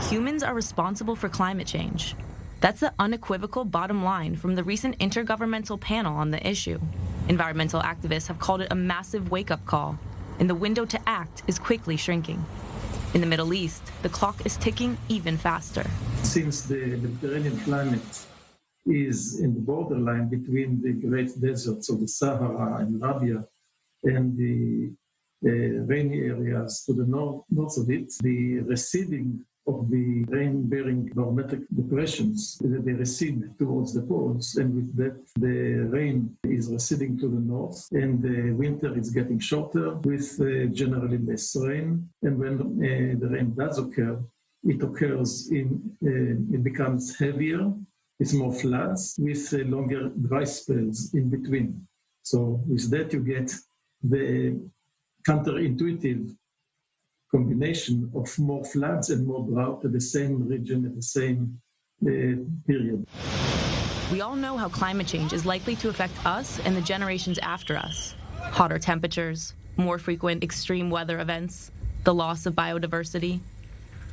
Humans are responsible for climate change. That's the unequivocal bottom line from the recent intergovernmental panel on the issue. Environmental activists have called it a massive wake-up call, and the window to act is quickly shrinking. In the Middle East, the clock is ticking even faster. Since the Mediterranean climate is in the borderline between the great deserts of the Sahara and Arabia and the rainy areas to the north of it, the receding of the rain-bearing barometric depressions, they recede towards the poles, and with that, the rain is receding to the north, and the winter is getting shorter with generally less rain. And when the rain does occur, it occurs it becomes heavier, it's more floods with longer dry spells in between. So with that, you get the counterintuitive combination of more floods and more drought at the same region at the same period. We all know how climate change is likely to affect us and the generations after us. Hotter temperatures, more frequent extreme weather events, the loss of biodiversity.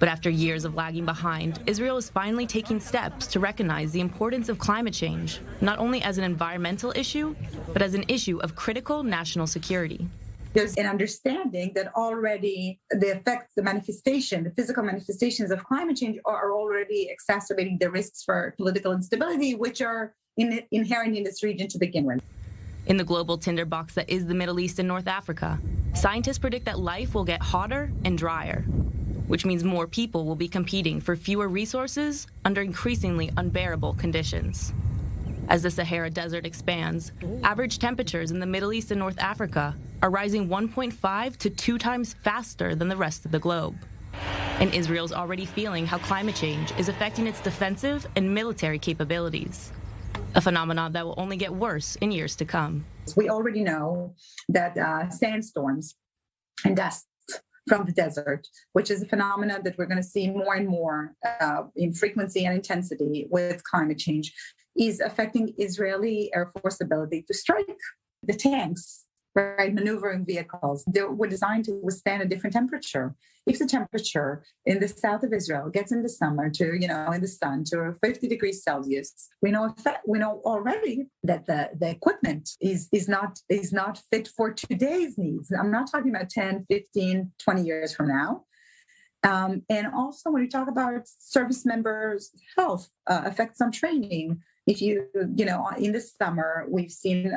But after years of lagging behind, Israel is finally taking steps to recognize the importance of climate change, not only as an environmental issue, but as an issue of critical national security. There's an understanding that already the effects, the manifestation, the physical manifestations of climate change are already exacerbating the risks for political instability, which are inherent in this region to begin with. In the global tinderbox that is the Middle East and North Africa, scientists predict that life will get hotter and drier, which means more people will be competing for fewer resources under increasingly unbearable conditions. As the Sahara Desert expands, average temperatures in the Middle East and North Africa are rising 1.5 to 2 times faster than the rest of the globe. And Israel's already feeling how climate change is affecting its defensive and military capabilities, a phenomenon that will only get worse in years to come. We already know that sandstorms and dust from the desert, which is a phenomenon that we're going to see more and more in frequency and intensity with climate change, is affecting Israeli Air Force ability to strike. The tanks, right, maneuvering vehicles, they were designed to withstand a different temperature. If the temperature in the south of Israel gets in the summer to, in the sun to 50 degrees Celsius, we know already that the equipment is not fit for today's needs. I'm not talking about 10, 15, 20 years from now. And also when we talk about service members' health, effects on training, if in this summer, we've seen,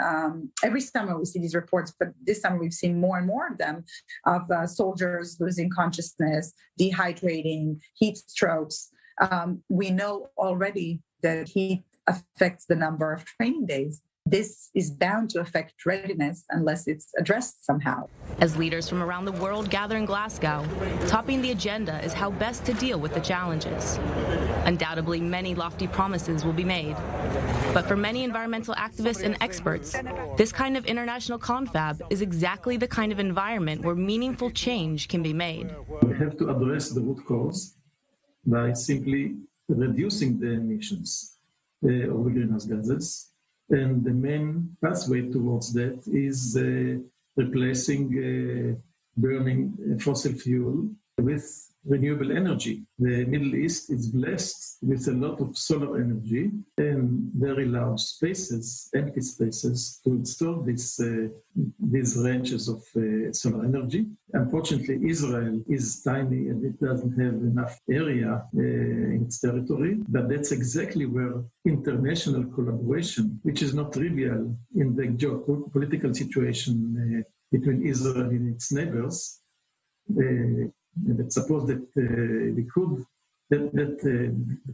every summer we see these reports, but this summer we've seen more and more of them, of soldiers losing consciousness, dehydrating, heat strokes. We know already that heat affects the number of training days. This is bound to affect readiness unless it's addressed somehow. As leaders from around the world gather in Glasgow, topping the agenda is how best to deal with the challenges. Undoubtedly, many lofty promises will be made. But for many environmental activists and experts, this kind of international confab is exactly the kind of environment where meaningful change can be made. We have to address the root cause by simply reducing the emissions of the greenhouse gases. And the main pathway towards that is replacing burning fossil fuel with renewable energy. The Middle East is blessed with a lot of solar energy and very large spaces, empty spaces, to install these ranges of solar energy. Unfortunately, Israel is tiny and it doesn't have enough area in its territory, but that's exactly where international collaboration, which is not trivial in the geopolitical situation between Israel and its neighbors, let's suppose that the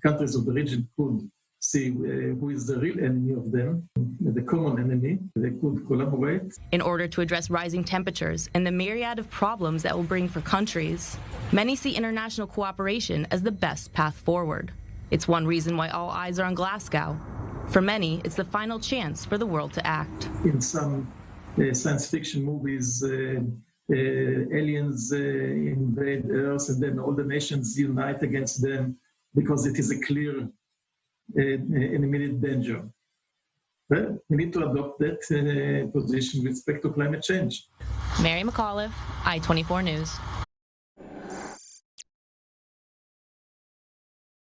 countries of the region could see who is the real enemy of them, the common enemy. They could collaborate. In order to address rising temperatures and the myriad of problems that will bring for countries, many see international cooperation as the best path forward. It's one reason why all eyes are on Glasgow. For many, it's the final chance for the world to act. In some science fiction movies, aliens invade Earth and then all the nations unite against them because it is a clear and immediate danger. But we need to adopt that position with respect to climate change. Mary McAuliffe, I-24 News.